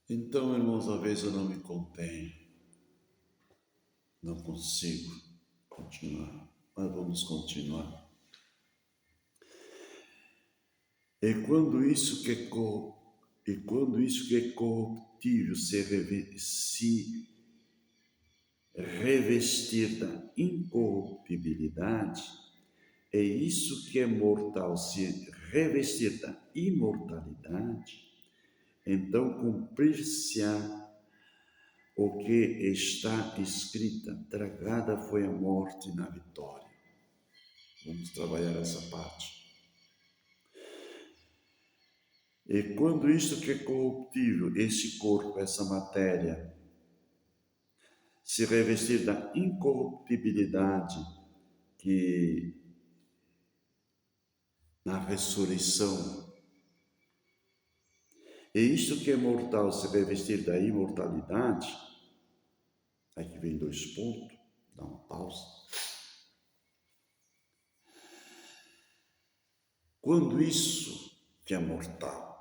Então, irmãos, às vezes eu não me contenho, não consigo continuar, mas vamos continuar. E quando isso que é corruptível se revestir da incorruptibilidade, é isso que é mortal se revestir da imortalidade, então cumprir-se-á o que está escrita: tragada foi a morte na vitória. Vamos trabalhar essa parte. E quando isto que é corruptível, esse corpo, essa matéria, se revestir da incorruptibilidade, que na ressurreição, e isto que é mortal se revestir da imortalidade, aqui vem 2 pontos, dá uma pausa. Quando isso que é mortal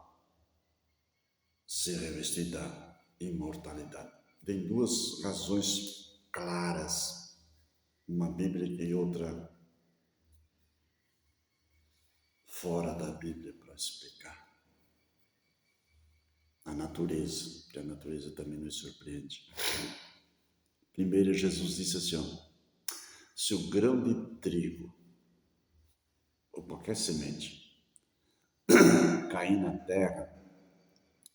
se revestir da imortalidade, tem 2 razões claras, uma bíblica e outra fora da Bíblia para explicar. A natureza, que a natureza também nos surpreende. Primeiro, Jesus disse assim, ó, se o grão de trigo, ou qualquer semente, cair na terra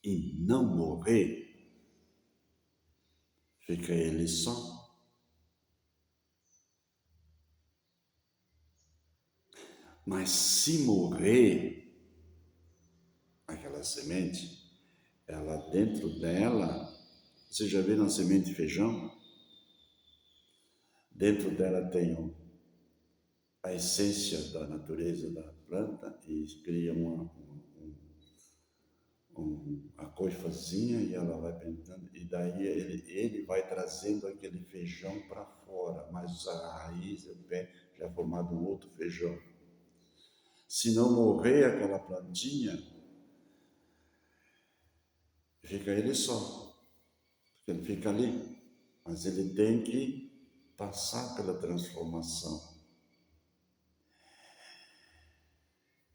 e não morrer, fica ele só. Mas se morrer aquela semente, ela dentro dela, você já viu uma semente de feijão? Dentro dela tem a essência da natureza da planta e cria a coifazinha e ela vai pintando, e daí ele vai trazendo aquele feijão para fora, mas a raiz, o pé, já é formado um outro feijão. Se não morrer aquela plantinha, fica ele só, porque ele fica ali, mas ele tem que passar pela transformação.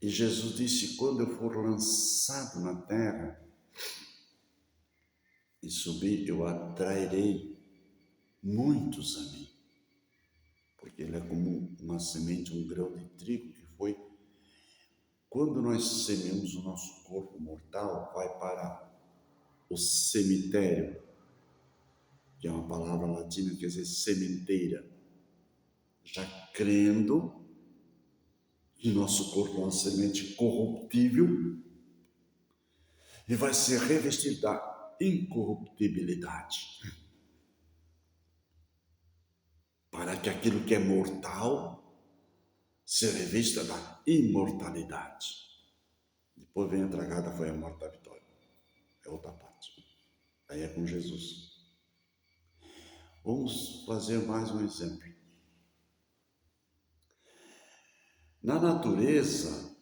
E Jesus disse, quando eu for lançado na terra e subir, eu atrairei muitos a mim. Porque ele é como uma semente, um grão de trigo que foi... Quando nós semeamos o nosso corpo mortal, vai para o cemitério, que é uma palavra latina que quer dizer sementeira, já crendo que nosso corpo é uma semente corruptível e vai ser revestido da incorruptibilidade, para que aquilo que é mortal se revista da imortalidade. Depois vem a tragada, foi a morte da vitória. É outra parte. Aí é com Jesus. Vamos fazer mais um exemplo. Na natureza,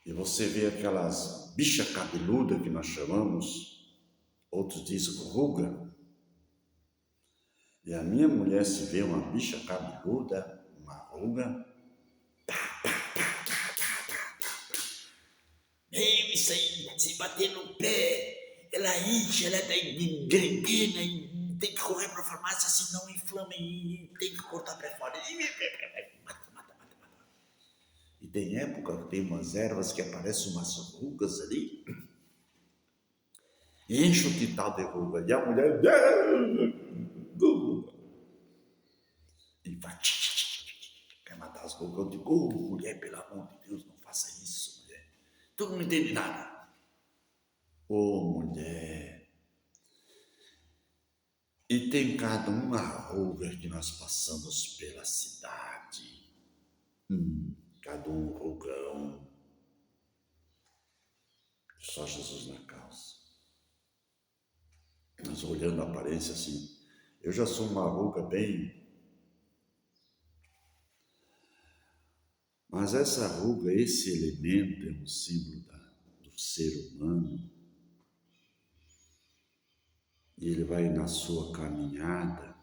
e você vê aquelas bichas cabeludas que nós chamamos, outros dizem ruga, e a minha mulher se vê uma bicha cabeluda, uma ruga, Isso aí, se bater no pé, ela incha, ela é gangrena e tem que correr para a farmácia, senão inflama e tem que cortar para fora. Mata. e tem época que tem umas ervas que aparecem umas rugas ali, enche o quintal de ruga, e a mulher e vai, quer matar as rugas. Eu digo, mulher, pelo amor de Deus, não faça isso, mulher. Tu não entende nada. Mulher. E tem cada uma ruga que nós passamos pela cidade. Cada um rugão. Só Jesus na causa. Mas olhando a aparência assim, eu já sou uma ruga bem... Mas essa ruga, esse elemento é um símbolo do ser humano E ele vai na sua caminhada.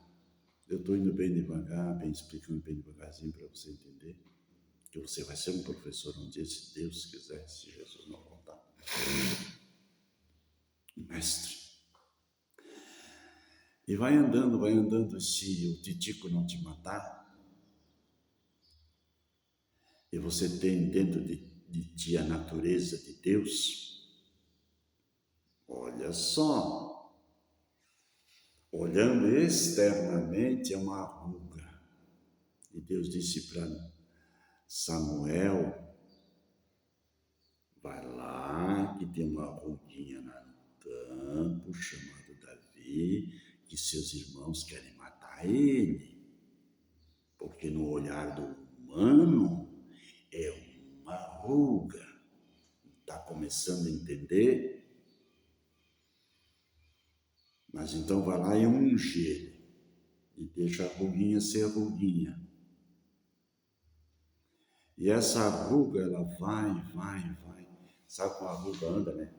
Eu estou indo bem devagar, bem explicando bem devagarzinho para você entender que você vai ser um professor um dia, se Deus quiser, se Jesus não voltar. Mestre. E vai andando, se o titico não te matar, e você tem dentro de ti a natureza de Deus, olha só, olhando externamente é uma ruga. E Deus disse para Samuel, vai lá que tem uma ruguinha no campo chamado Davi, que seus irmãos querem matar ele. Porque no olhar do humano é uma ruga. Está começando a entender? Mas então vai lá e unge ele. E deixa a ruguinha ser ruguinha. E essa ruga, ela vai. Sabe como a ruga anda, né?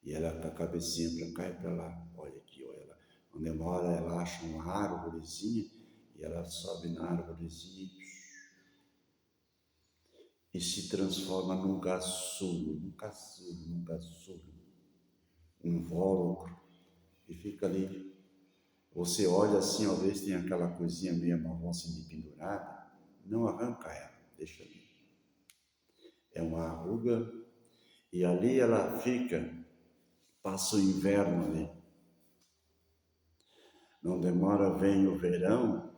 E ela com a cabecinha para cá e para lá. Olha aqui, olha ela. Quando ela mora, ela acha uma árvorezinha e ela sobe na árvorezinha e se transforma num caçulo, um invólucro, e fica ali. Você olha assim, ao ver se tem aquela coisinha meio marrom assim de pendurada, não arranca ela, deixa ali. É uma ruga, e ali ela fica, passa o inverno ali. Não demora, vem o verão,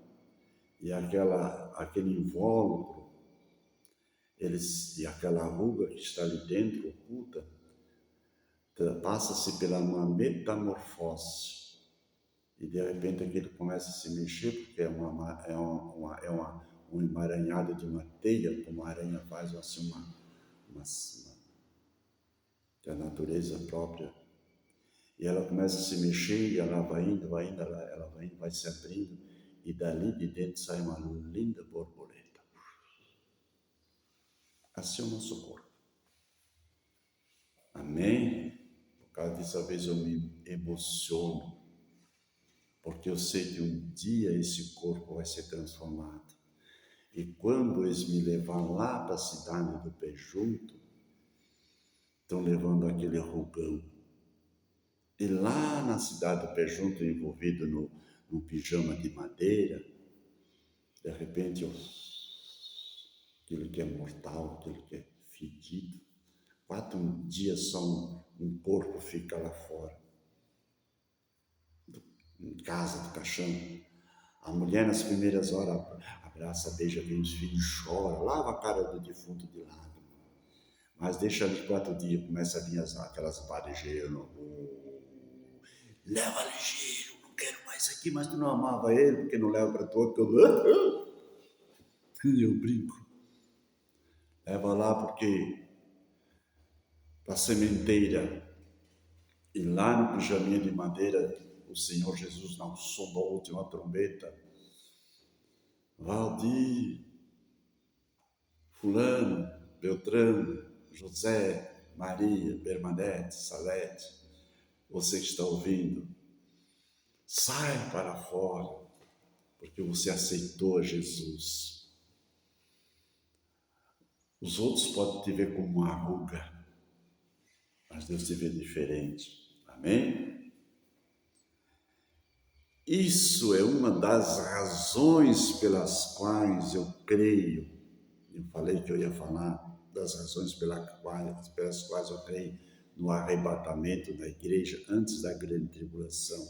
e aquele invólucro, e aquela ruga que está ali dentro, oculta, passa-se pela uma metamorfose. E de repente aquilo começa a se mexer, porque é um emaranhado de uma teia, como a aranha faz, assim, que é a natureza própria. E ela começa a se mexer, e ela vai indo, ela vai indo, vai se abrindo, e dali de dentro sai uma linda borboleta. Assim é o nosso corpo. Amém? Por causa disso, às vezes eu me emociono, porque eu sei que um dia esse corpo vai ser transformado. E quando eles me levam lá para a cidade do Pé Junto, estão levando aquele rugão. E lá na cidade do Pé Junto, envolvido no pijama de madeira, de repente, aquilo que é mortal, aquilo que é fedido, 4 dias só um corpo fica lá fora, em casa, do caixão. A mulher, nas primeiras horas, abraça, beija, vem os filhos, chora, lava a cara do defunto de lágrimas. Mas deixa ali 4 dias, começa a vir aquelas barejeiras. Leva ligeiro, não quero mais aqui, mas tu não amava ele, porque não leva para tu, eu brinco. Leva lá porque para a sementeira. E lá no pijaminha de madeira, o Senhor Jesus não soou a última trombeta. Valdir, fulano, Beltrano, José, Maria, Bernadette, Salete, você que está ouvindo, sai para fora, porque você aceitou Jesus. Os outros podem te ver como uma ruga, mas Deus te vê diferente. Amém? Isso é uma das razões pelas quais eu creio. Eu falei que eu ia falar das razões pelas quais eu creio no arrebatamento da igreja antes da grande tribulação.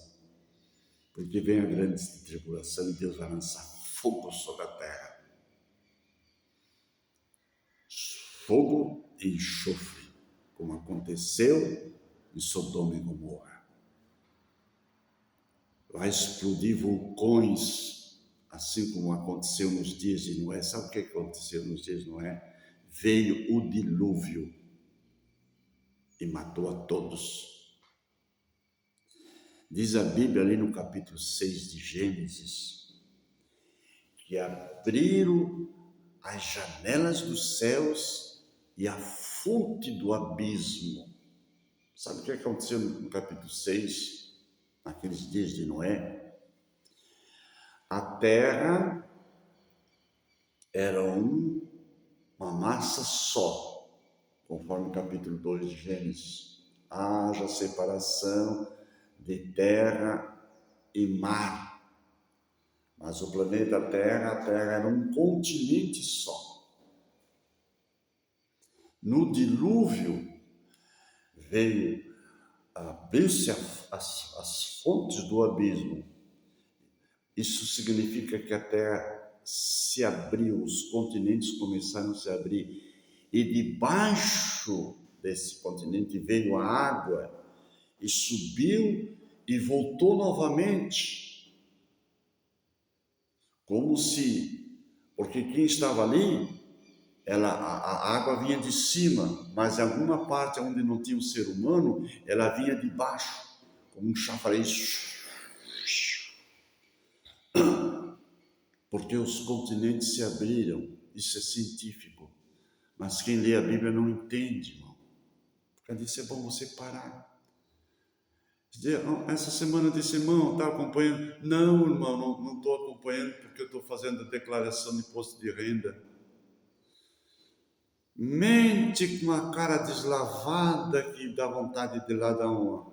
Porque vem a grande tribulação e Deus vai lançar fogo sobre a terra. Fogo e enxofre, como aconteceu em Sodoma e Gomorra. Vai explodir vulcões, assim como aconteceu nos dias de Noé. Sabe o que aconteceu nos dias de Noé? Veio o dilúvio e matou a todos. Diz a Bíblia ali no capítulo 6 de Gênesis, que abriram as janelas dos céus e a fonte do abismo Sabe o que aconteceu no capítulo 6, naqueles dias de Noé? A terra era uma massa só, conforme o capítulo 2 de Gênesis. Haja separação de terra e mar. Mas o planeta Terra, a Terra era um continente só. No dilúvio, abriu-se as fontes do abismo. Isso significa que a Terra se abriu, os continentes começaram a se abrir. E debaixo desse continente veio a água e subiu e voltou novamente. Como se, porque quem estava ali, a água vinha de cima, mas em alguma parte onde não tinha um ser humano, ela vinha de baixo, como um chafariz. Porque os continentes se abriram, isso é científico. Mas quem lê a Bíblia não entende, irmão. Por isso é bom você parar. Essa semana desse irmão, está acompanhando? Não, irmão, não estou acompanhando porque eu estou fazendo a declaração de imposto de renda. Mente com uma cara deslavada que dá vontade de lá dar uma.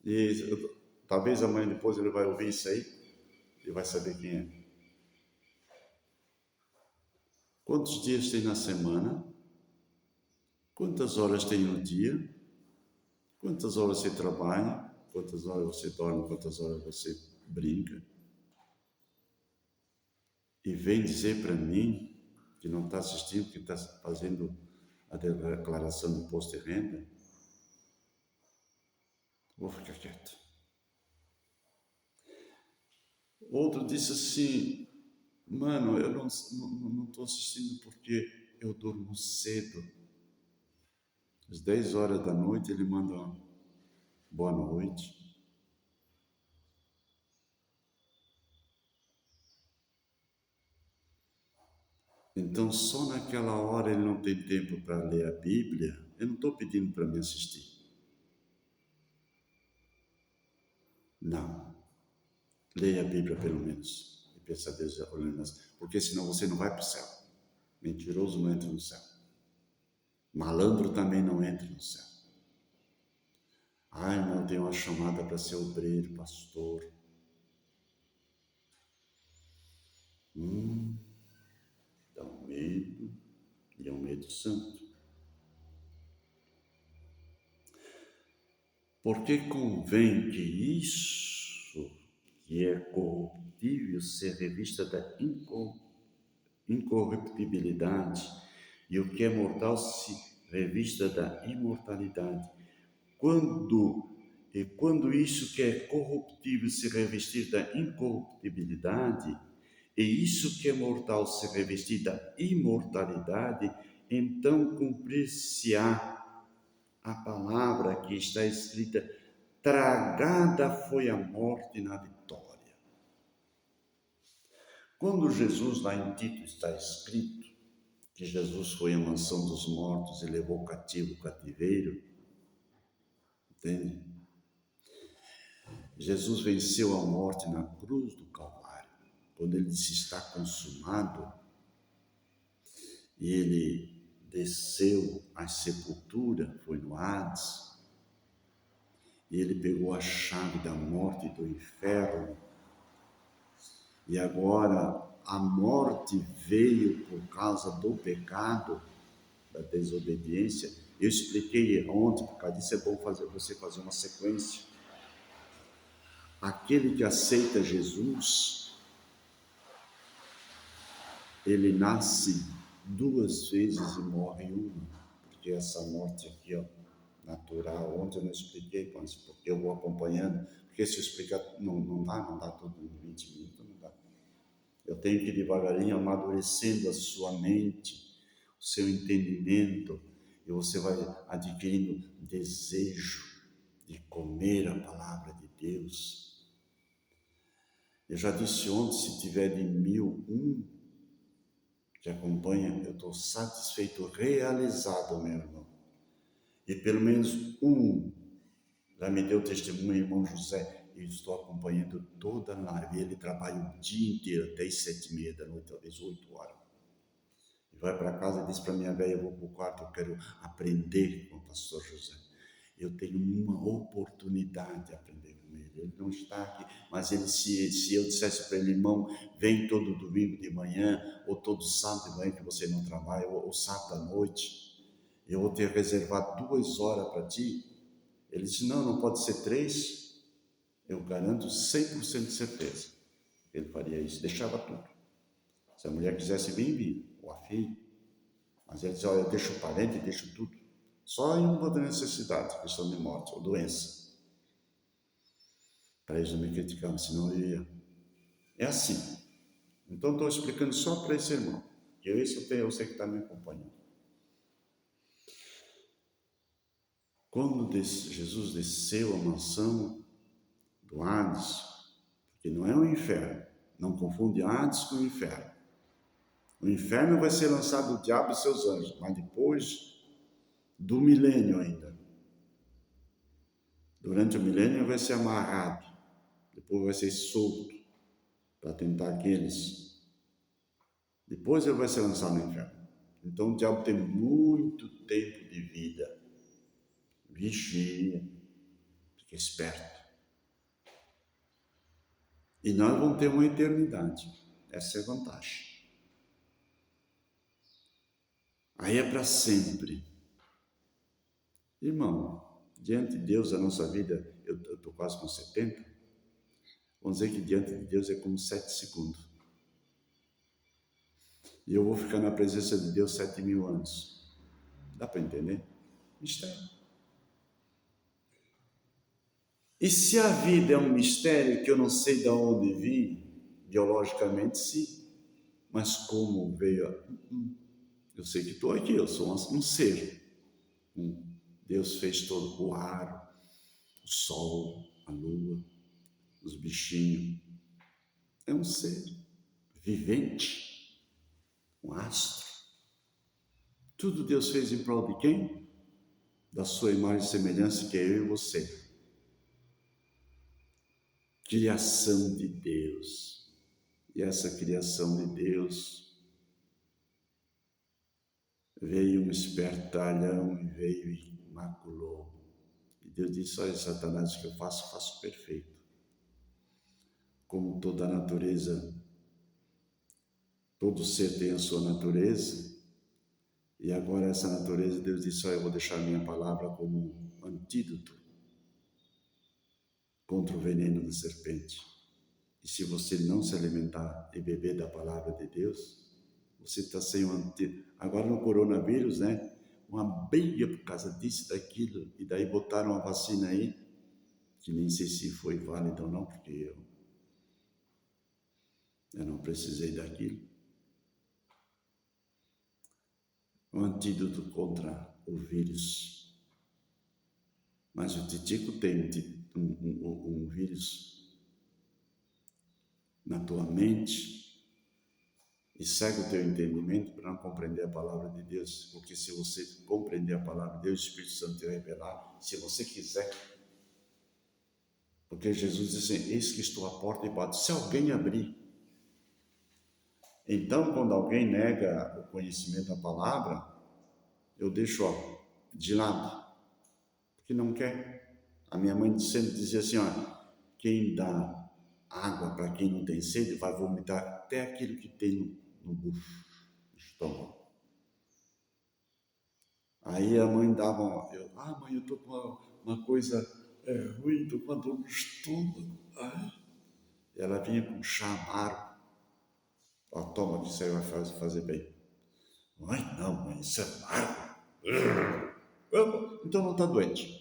E talvez amanhã depois ele vai ouvir isso aí e vai saber quem é. Quantos dias tem na semana? Quantas horas tem no dia? Quantas horas você trabalha? Quantas horas você dorme? Quantas horas você brinca? E vem dizer para mim, que não está assistindo, que está fazendo a declaração de imposto de renda, vou ficar quieto. Outro disse assim, mano, eu não estou assistindo porque eu durmo cedo. Às 10 horas da noite ele manda uma boa noite. Então, só naquela hora ele não tem tempo para ler a Bíblia. Eu não estou pedindo para me assistir. Não. Leia a Bíblia pelo menos. E peça a Deus olhando, porque senão você não vai para o céu. Mentiroso não entra no céu. Malandro também não entra no céu. Ai, irmão, eu tenho uma chamada para ser obreiro, pastor. Dá um medo, e é um medo santo. Porque convém que isso que é corruptível seja revista da incorruptibilidade, e o que é mortal se revista da imortalidade. Quando isso que é corruptível se revestir da incorruptibilidade, e isso que é mortal se revestir da imortalidade, então cumprir-se-á a palavra que está escrita: tragada foi a morte na vitória. Quando Jesus, lá em Tito, está escrito que Jesus foi à mansão dos mortos e levou cativo o cativeiro, entende? Jesus venceu a morte na cruz do Calvário. Quando ele disse está consumado, e ele desceu à sepultura, foi no Hades, e ele pegou a chave da morte e do inferno, e agora a morte veio por causa do pecado, da desobediência. Eu expliquei ontem, por causa disso é bom você fazer uma sequência. Aquele que aceita Jesus, ele nasce 2 vezes e morre uma, porque essa morte aqui, ó, natural, ontem eu não expliquei, mas porque eu vou acompanhando, porque se eu explicar, não dá tudo em 20 minutos, não dá. Eu tenho que ir devagarinho amadurecendo a sua mente, o seu entendimento, e você vai adquirindo desejo de comer a palavra de Deus. Eu já disse ontem, se tiver de 1001 que acompanha, eu estou satisfeito, realizado, meu irmão. E pelo menos um já me deu testemunho, irmão José. Eu estou acompanhando toda a live. Ele trabalha o dia inteiro, até as 7h30 da noite, talvez 8 horas. E vai para casa e diz para minha velha: eu vou para o quarto, eu quero aprender com o pastor José. Eu tenho uma oportunidade de aprender com ele. Ele não está aqui, mas ele, se eu dissesse para ele: irmão, vem todo domingo de manhã, ou todo sábado de manhã que você não trabalha, ou sábado à noite, eu vou ter reservado 2 horas para ti. Ele disse: não pode ser 3. Eu garanto 100% de certeza. Ele faria isso, deixava tudo. Se a mulher quisesse vir, vinha, ou a filha. Mas ele disse: olha, eu deixo o parente, deixo tudo. Só em uma necessidade, questão de morte ou doença. Para eles não me criticarem, senão eu ia. É assim. Então estou explicando só para esse irmão. Que eu sei que está me acompanhando. Quando Jesus desceu a mansão do Hades, que não é o inferno, não confunde Hades com o inferno. O inferno vai ser lançado o diabo e seus anjos, mas depois do milênio ainda. Durante o milênio vai ser amarrado, depois vai ser solto para tentar aqueles. Depois ele vai ser lançado no inferno. Então o diabo tem muito tempo de vida. Vigia, fica esperto. E nós vamos ter uma eternidade. Essa é a vantagem. Aí é para sempre. Irmão, diante de Deus, a nossa vida, eu estou quase com 70, vamos dizer que diante de Deus é como 7 segundos. E eu vou ficar na presença de Deus 7.000 anos. Dá para entender? Mistério. E se a vida é um mistério que eu não sei de onde vim, biologicamente sim, mas como veio? Eu sei que estou aqui, eu sou um ser. Deus fez todo o ar, o sol, a lua, os bichinhos. É um ser vivente, um astro. Tudo Deus fez em prol de quem? Da sua imagem e semelhança, que é eu e você. Criação de Deus. E essa criação de Deus veio um espertalhão e veio e maculou. E Deus disse: olha, Satanás, o que eu faço perfeito. Como toda a natureza, todo ser tem a sua natureza, e agora essa natureza, Deus disse: olha, eu vou deixar a minha palavra como um antídoto contra o veneno da serpente. E se você não se alimentar e beber da palavra de Deus, você está sem um antídoto. Agora no coronavírus, né? Uma briga por causa disso, daquilo, e daí botaram uma vacina aí, que nem sei se foi válida ou não, porque eu não precisei daquilo. Um antídoto contra o vírus. Mas o titico tem um vírus na tua mente e cega o teu entendimento para não compreender a palavra de Deus. Porque se você compreender a palavra de Deus, o Espírito Santo te revelar, se você quiser. Porque Jesus disse assim: eis que estou à porta e bato. Se alguém abrir. Então, quando alguém nega o conhecimento da palavra, eu deixo de lado, porque não quer. A minha mãe sempre dizia assim: quem dá água para quem não tem sede vai vomitar até aquilo que tem no bucho, no estômago. Aí a mãe dava, mãe, eu estou com uma coisa ruim, estou com uma dor no estômago. Ela vinha com chá amargo. Toma, que isso aí vai fazer bem. Mãe, não, mãe, isso é amargo. Então não está doente.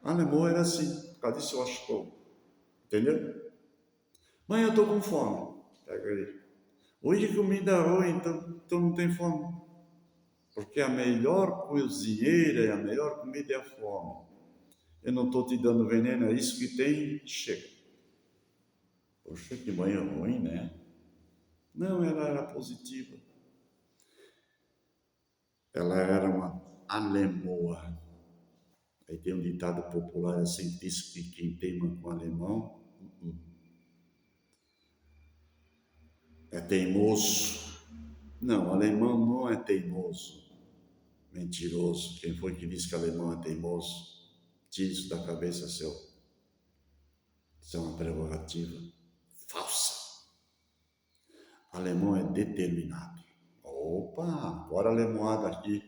A Alemão era assim, por causa disso eu acho que entendeu? Mãe, eu estou com fome. Pega aí. Hoje comida ruim, então não tem fome. Porque a melhor cozinheira e a melhor comida é a fome. Eu não estou te dando veneno, é isso que tem, chega. Poxa, que mãe ruim, né? Não, ela era positiva. Ela era alemoa. Aí tem um ditado popular assim que diz que quem teima com alemão é teimoso. Não, alemão não é teimoso, mentiroso. Quem foi que disse que alemão é teimoso? Tire isso da cabeça, seu. Isso é uma prerrogativa falsa. Alemão é determinado. Opa, agora alemoada aqui.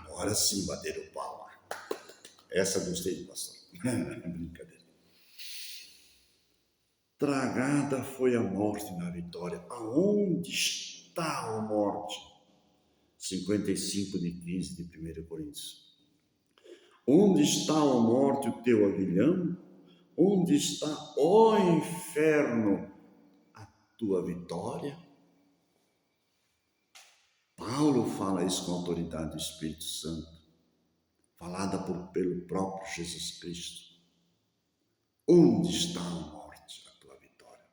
Agora sim bateram o pau. Essa gostei, pastor. Brincadeira. Tragada foi a morte na vitória. Aonde está a morte? 55 de 15 de 1 Coríntios. Onde está a morte, o teu aguilhão? Onde está, ó inferno, a tua vitória? Paulo fala isso com a autoridade do Espírito Santo, falada pelo próprio Jesus Cristo. Onde está a morte, a tua vitória?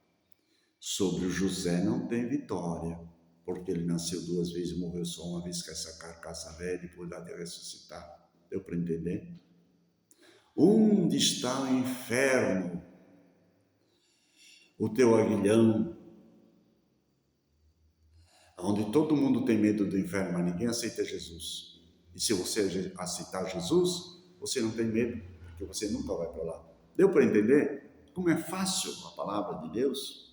Sobre o José não tem vitória, porque ele nasceu 2 vezes e morreu só uma vez com essa carcaça velha, depois lá de ressuscitar. Deu para entender? Onde está o inferno, o teu aguilhão? Onde todo mundo tem medo do inferno, mas ninguém aceita Jesus. E se você aceitar Jesus, você não tem medo, porque você nunca vai para lá. Deu para entender como é fácil a palavra de Deus?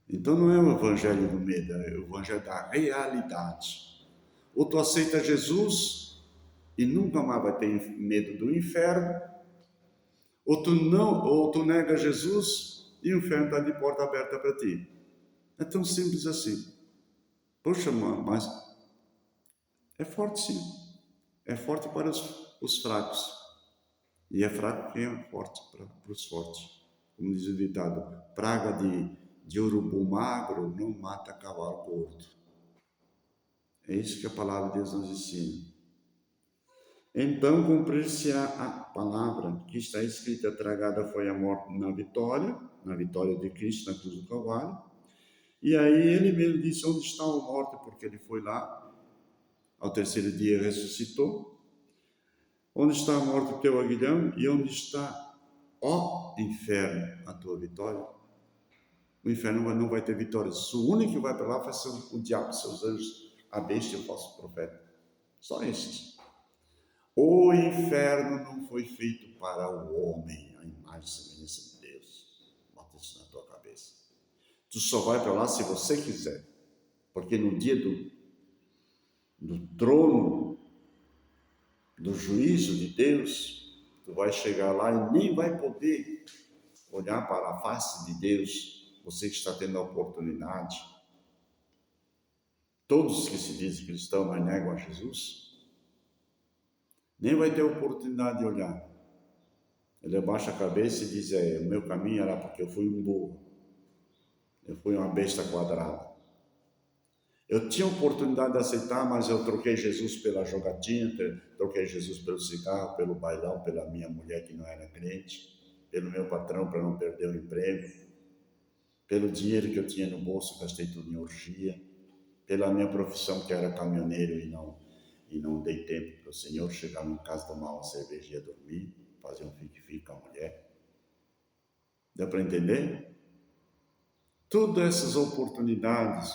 Então não é o evangelho do medo, é o evangelho da realidade. Ou tu aceita Jesus e nunca mais vai ter medo do inferno, ou tu nega Jesus e o inferno está de porta aberta para ti. É tão simples assim. Poxa, mas é forte sim. É forte para os fracos. E é fraco quem é forte para os fortes. Como diz o ditado, praga de urubu magro não mata cavalo gordo. É isso que a palavra de Deus nos ensina. Então cumprir-se-á a palavra que está escrita: tragada foi a morte na vitória de Cristo na cruz do Calvário. E aí ele mesmo disse: onde está a morte? Porque ele foi lá, ao terceiro dia ressuscitou. Onde está a morte, o teu aguilhão? E onde está, ó inferno, a tua vitória? O inferno não vai ter vitória. O único que vai para lá vai ser o diabo, seus anjos, a besta e o falso profeta. Só estes. O inferno não foi feito para o homem, a imagem e semelhança de Deus. Bota isso na tua cabeça. Tu só vai para lá se você quiser. Porque no dia do trono, do juízo de Deus, tu vai chegar lá e nem vai poder olhar para a face de Deus. Você que está tendo a oportunidade. Todos que se dizem cristãos, mas negam a Jesus, nem vai ter oportunidade de olhar. Ele abaixa a cabeça e diz: o meu caminho era porque eu fui um burro. Eu fui uma besta quadrada. Eu tinha oportunidade de aceitar, mas eu troquei Jesus pela jogatina, troquei Jesus pelo cigarro, pelo bailão, pela minha mulher que não era crente, pelo meu patrão para não perder o emprego, pelo dinheiro que eu tinha no bolso, gastei tudo em orgia, pela minha profissão que era caminhoneiro e não dei tempo para o Senhor, chegava em casa, tomar uma cerveja e dormir, fazer um fique-fique com a mulher. Deu para entender? Todas essas oportunidades.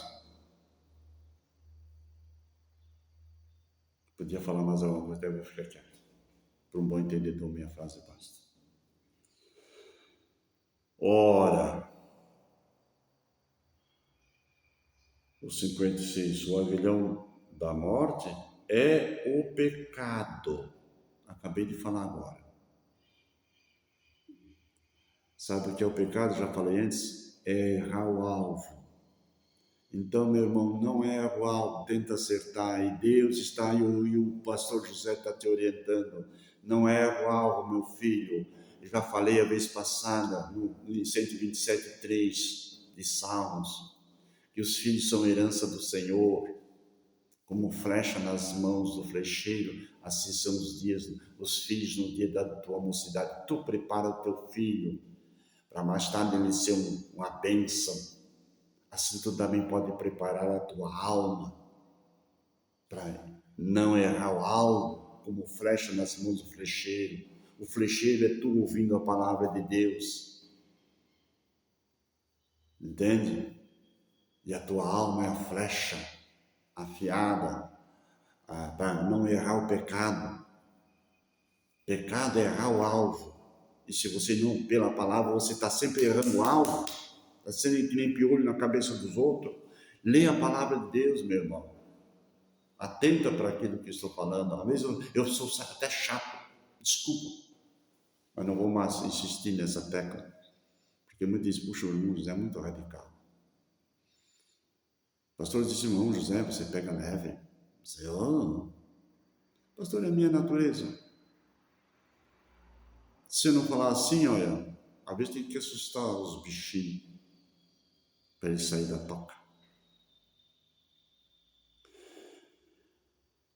Podia falar mais alguma coisa, eu vou ficar quieto. Para um bom entendedor, minha frase basta. Ora, o 56, o aguilhão da morte é o pecado. Acabei de falar agora. Sabe o que é o pecado? Já falei antes. É errar o alvo. Então, meu irmão, não erra o alvo, tenta acertar. E Deus está, e o pastor José está te orientando. Não erra o alvo, meu filho. Eu já falei a vez passada, em 127:3 de Salmos, que os filhos são herança do Senhor, como flecha nas mãos do flecheiro, assim são os filhos no dia da tua mocidade. Tu prepara o teu filho, para mais tarde ele ser uma bênção. Assim tu também pode preparar a tua alma. para não errar o alvo, como flecha nas mãos do flecheiro. O flecheiro é tu ouvindo a palavra de Deus. Entende? E a tua alma é a flecha afiada para não errar o pecado. Pecado é errar o alvo. E se você não, pela palavra, você está sempre errando o alvo, está sendo que nem piolho na cabeça dos outros. Leia a palavra de Deus, meu irmão. Atenta para aquilo que estou falando. Às vezes eu sou até chato, desculpa, mas não vou mais insistir nessa tecla, porque muitos dizem, puxa, o irmão José é muito radical. Pastor disse, irmão José, você pega leve. Você, pastor, é a minha natureza. Se eu não falar assim, olha, às vezes tem que assustar os bichinhos para eles saírem da toca.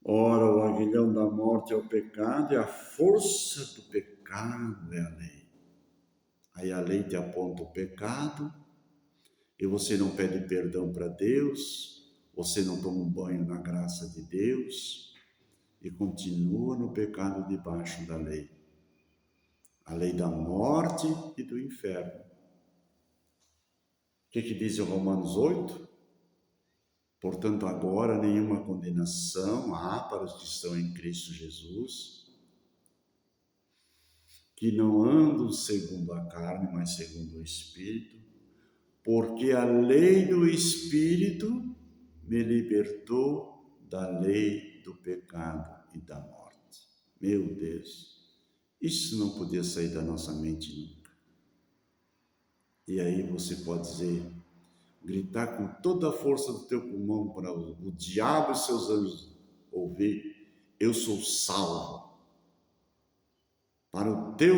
Ora, o aguilhão da morte é o pecado e a força do pecado é a lei. Aí a lei te aponta o pecado e você não pede perdão para Deus, você não toma um banho na graça de Deus e continua no pecado debaixo da lei. A lei da morte e do inferno. O que diz em Romanos 8? Portanto, agora nenhuma condenação há para os que estão em Cristo Jesus, que não andam segundo a carne, mas segundo o Espírito, porque a lei do Espírito me libertou da lei do pecado e da morte. Meu Deus, isso não podia sair da nossa mente nunca. E aí você pode dizer, gritar com toda a força do teu pulmão para o diabo e seus anjos ouvir, eu sou salvo. Para o teu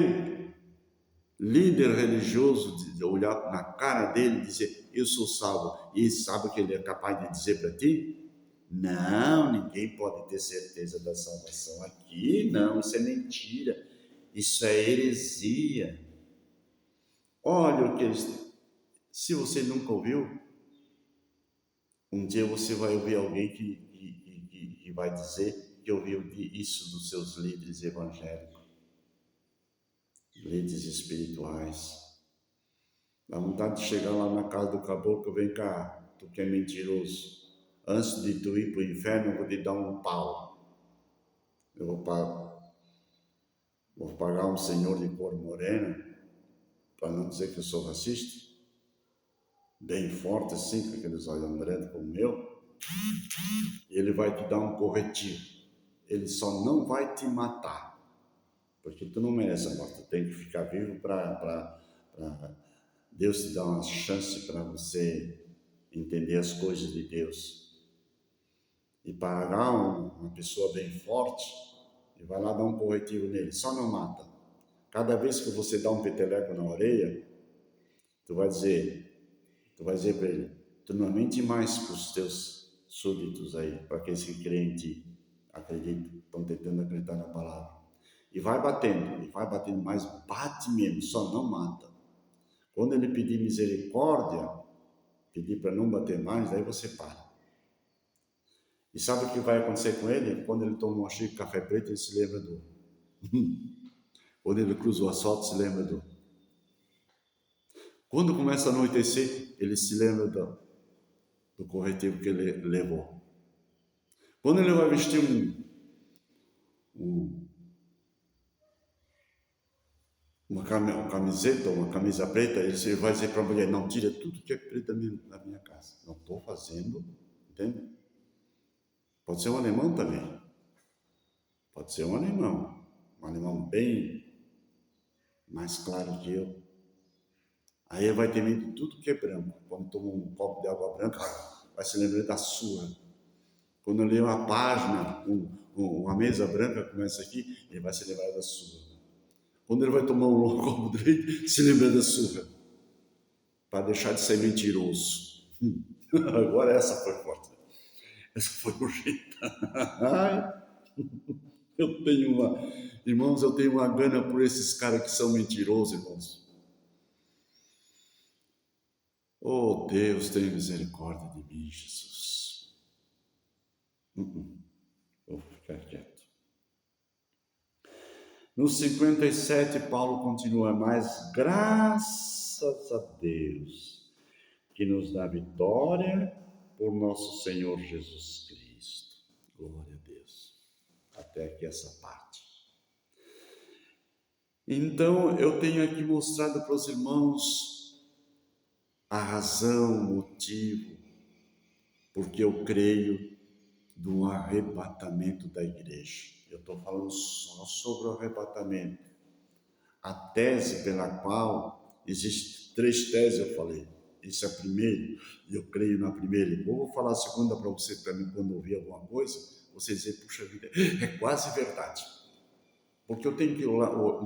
líder religioso olhar na cara dele e dizer, eu sou salvo. E sabe o que ele é capaz de dizer para ti? Não, ninguém pode ter certeza da salvação aqui, não, isso é mentira, isso é heresia. Olha o que eles... Se você nunca ouviu, um dia você vai ouvir alguém que vai dizer que ouviu isso dos seus líderes evangélicos, líderes espirituais. Dá vontade de chegar lá na casa do caboclo, vem cá, tu que é mentiroso. Antes de tu ir para o inferno, eu vou te dar um pau. Eu vou pagar um senhor de cor morena, para não dizer que eu sou racista, bem forte assim, com aqueles olhos brandos como o meu, e ele vai te dar um corretivo. Ele só não vai te matar, porque tu não merece a morte, tu tem que ficar vivo para Deus te dar uma chance para você entender as coisas de Deus. E pagar uma pessoa bem forte, e vai lá dar um corretivo nele, só não mata. Cada vez que você dá um peteleco na orelha, tu vai dizer para ele, tu não mente mais para os teus súditos aí, para aqueles que creem em ti, acreditam, estão tentando acreditar na palavra. E vai batendo mais, bate mesmo, só não mata. Quando ele pedir misericórdia, pedir para não bater mais, aí você para. E sabe o que vai acontecer com ele? Quando ele toma uma xícara de café preto, ele se lembra do... Quando ele cruza o asfalto, se lembra do... Quando começa a anoitecer, ele se lembra do corretivo que ele levou. Quando ele vai vestir uma camiseta, uma camisa preta, ele vai dizer para a mulher, não, tira tudo que é preto da minha casa. Não estou fazendo, entende? Pode ser um alemão também. Pode ser um alemão bem mais claro que eu. Aí ele vai ter medo de tudo que é branco. Quando toma um copo de água branca, vai se lembrar da sua. Quando lê uma página, uma mesa branca como essa aqui, ele vai se lembrar da sua. Quando ele vai tomar um copo de leite, se lembra da sua. Para deixar de ser mentiroso. Agora essa foi forte. Essa foi nojenta. Irmãos, eu tenho uma gana por esses caras que são mentirosos, irmãos. Oh, Deus, tenha misericórdia de mim, Jesus. Vou ficar quieto. No 57, Paulo continua, mas graças a Deus que nos dá vitória por nosso Senhor Jesus Cristo. Glória a Deus. Até aqui essa parte. Então, eu tenho aqui mostrado para os irmãos a razão, o motivo, porque eu creio do arrebatamento da igreja. Eu estou falando só sobre o arrebatamento. A tese pela qual, existe 3 teses, eu falei. Esse é a primeira, e eu creio na primeira. Eu vou falar a segunda para você também, quando ouvir alguma coisa, você dizer, puxa vida, é quase verdade. Porque eu tenho que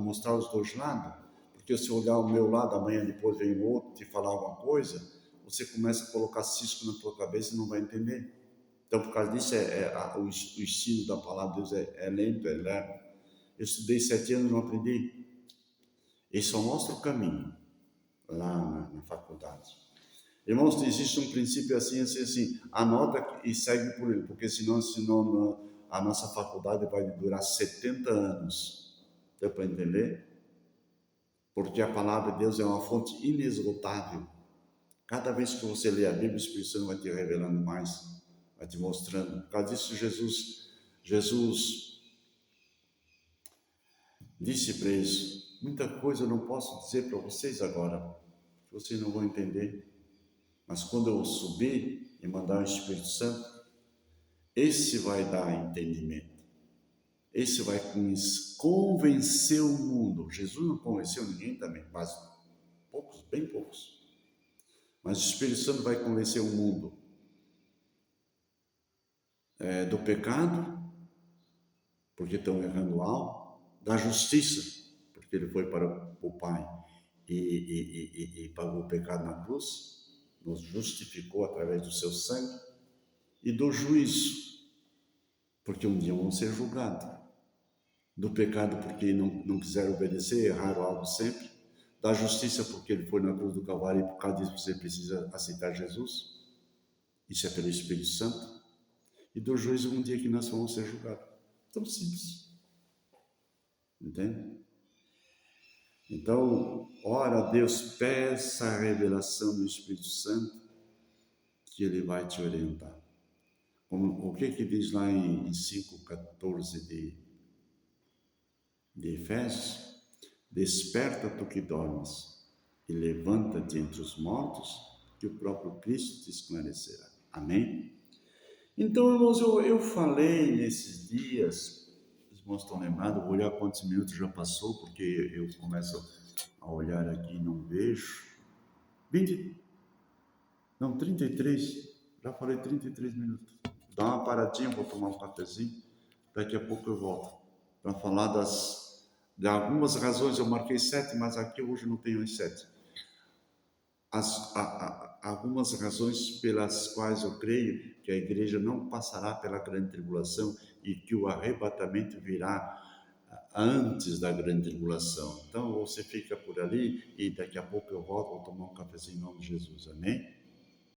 mostrar os 2 lados, porque se eu olhar o meu lado, amanhã depois vem o outro te falar alguma coisa, você começa a colocar cisco na tua cabeça e não vai entender. Então, por causa disso, o ensino da palavra de Deus é lento, é lerdo. Eu estudei 7 anos e não aprendi. Ele só mostra o caminho, lá na faculdade. Irmãos, existe um princípio assim, anota e segue por ele, porque senão a nossa faculdade vai durar 70 anos. Deu para entender? Porque a palavra de Deus é uma fonte inesgotável. Cada vez que você lê a Bíblia, o Espírito Santo vai te revelando mais, vai te mostrando. Por causa disso, Jesus disse para eles, muita coisa eu não posso dizer para vocês agora, que vocês não vão entender. Mas quando eu subir e mandar o Espírito Santo, esse vai dar entendimento. Esse vai convencer o mundo. Jesus não convenceu ninguém também, mas poucos, bem poucos. Mas o Espírito Santo vai convencer o mundo do pecado, porque estão errando algo, da justiça, porque ele foi para o Pai e pagou o pecado na cruz, nos justificou através do seu sangue, e do juízo, porque um dia vão ser julgados, do pecado porque não quiseram obedecer, erraram algo sempre, da justiça porque ele foi na cruz do Calvário e por causa disso você precisa aceitar Jesus, isso é pelo Espírito Santo, e do juízo um dia que nós vamos ser julgados. Tão simples. Entende? Então, ora a Deus, peça a revelação do Espírito Santo, que ele vai te orientar. O que diz lá em 5,14 de Efésios? Desperta tu que dormes e levanta-te entre os mortos, que o próprio Cristo te esclarecerá. Amém? Então, irmãos, eu falei nesses dias, os irmãos estão lembrados, vou olhar quantos minutos já passou, porque eu começo a olhar aqui e não vejo. 33, já falei 33 minutos. Dá uma paradinha, vou tomar um cafezinho, daqui a pouco eu volto, para falar de algumas razões. Eu marquei 7, mas aqui hoje não tenho as 7. Algumas razões pelas quais eu creio que a igreja não passará pela grande tribulação e que o arrebatamento virá antes da grande tribulação. Então você fica por ali e daqui a pouco eu volto, vou tomar um cafezinho em nome de Jesus, amém?